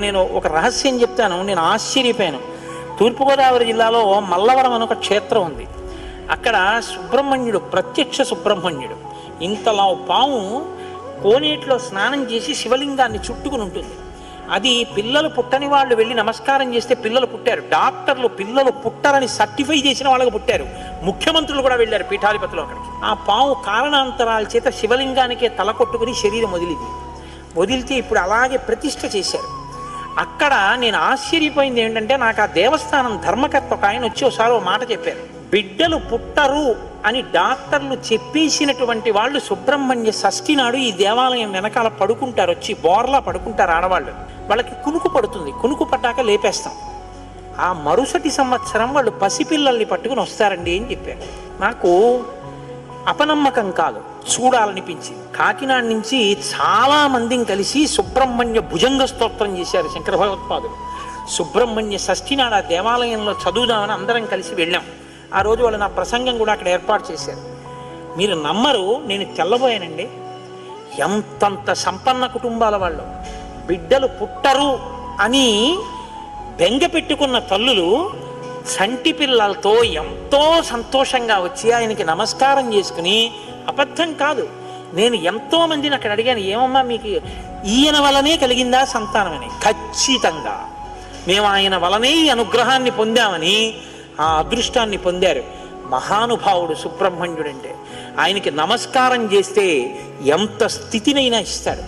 నేను ఒక రహస్యం చెప్తాను, నేను ఆశ్చర్యపోయాను. తూర్పుగోదావరి జిల్లాలో మల్లవరం అని ఒక క్షేత్రం ఉంది. అక్కడ సుబ్రహ్మణ్యుడు, ప్రత్యక్ష సుబ్రహ్మణ్యుడు, ఇంతలా పాము కోనేటిలో స్నానం చేసి శివలింగాన్ని చుట్టుకుని ఉంటుంది. అది పిల్లలు పుట్టని వాళ్ళు వెళ్ళి నమస్కారం చేస్తే పిల్లలు పుట్టారు. డాక్టర్లు పిల్లలు పుట్టరని సర్టిఫై చేసిన వాళ్ళకి పుట్టారు. ముఖ్యమంత్రులు కూడా వెళ్ళారు పీఠాధిపతులు అక్కడికి. ఆ పాము కారణాంతరాల చేత శివలింగానికే తల కొట్టుకుని శరీరం వదిలితే ఇప్పుడు అలాగే ప్రతిష్ఠ చేశారు. అక్కడ నేను ఆశ్చర్యపోయింది ఏంటంటే, నాకు ఆ దేవస్థానం ధర్మకర్త ఒక ఆయన వచ్చి ఒకసారి ఓ మాట చెప్పారు. బిడ్డలు పుట్టరు అని డాక్టర్లు చెప్పేసినటువంటి వాళ్ళు సుబ్రహ్మణ్య షష్ఠి నాడు ఈ దేవాలయం వెనకాల పడుకుంటారు, వచ్చి బోర్లా పడుకుంటారు ఆడవాళ్ళు. వాళ్ళకి కునుకు పడుతుంది, కునుకు పడ్డాక లేపేస్తాం. ఆ మరుసటి సంవత్సరం వాళ్ళు పసిపిల్లల్ని పట్టుకుని వస్తారండి అని చెప్పారు. నాకు అపనమ్మకం కాదు, చూడాలనిపించింది. కాకినాడ నుంచి చాలా మందిని కలిసి సుబ్రహ్మణ్య భుజంగ స్తోత్రం చేశారు శంకర భగవత్పాదులు. సుబ్రహ్మణ్య షష్ఠి నాడు ఆ దేవాలయంలో చదువుదామని అందరం కలిసి వెళ్ళాం. ఆ రోజు వాళ్ళు నా ప్రసంగం కూడా అక్కడ ఏర్పాటు చేశారు. మీరు నమ్మరు, నేను తెల్లబోయానండి. ఎంతంత సంపన్న కుటుంబాల వాళ్ళు బిడ్డలు పుట్టరు అని బెంగ పెట్టుకున్న తల్లులు సంటి పిల్లలతో ఎంతో సంతోషంగా వచ్చి ఆయనకి నమస్కారం చేసుకుని, అబద్ధం కాదు, నేను ఎంతో మందిని అక్కడ అడిగాను, ఏమమ్మా మీకు ఈయన వలనే కలిగిందా సంతానం అని. ఖచ్చితంగా మేము ఆయన వలనే ఈ అనుగ్రహాన్ని పొందామని, ఆ అదృష్టాన్ని పొందారు. మహానుభావుడు సుబ్రహ్మణ్యుడంటే. ఆయనకి నమస్కారం చేస్తే ఎంత స్థితినైనా ఇస్తాడు.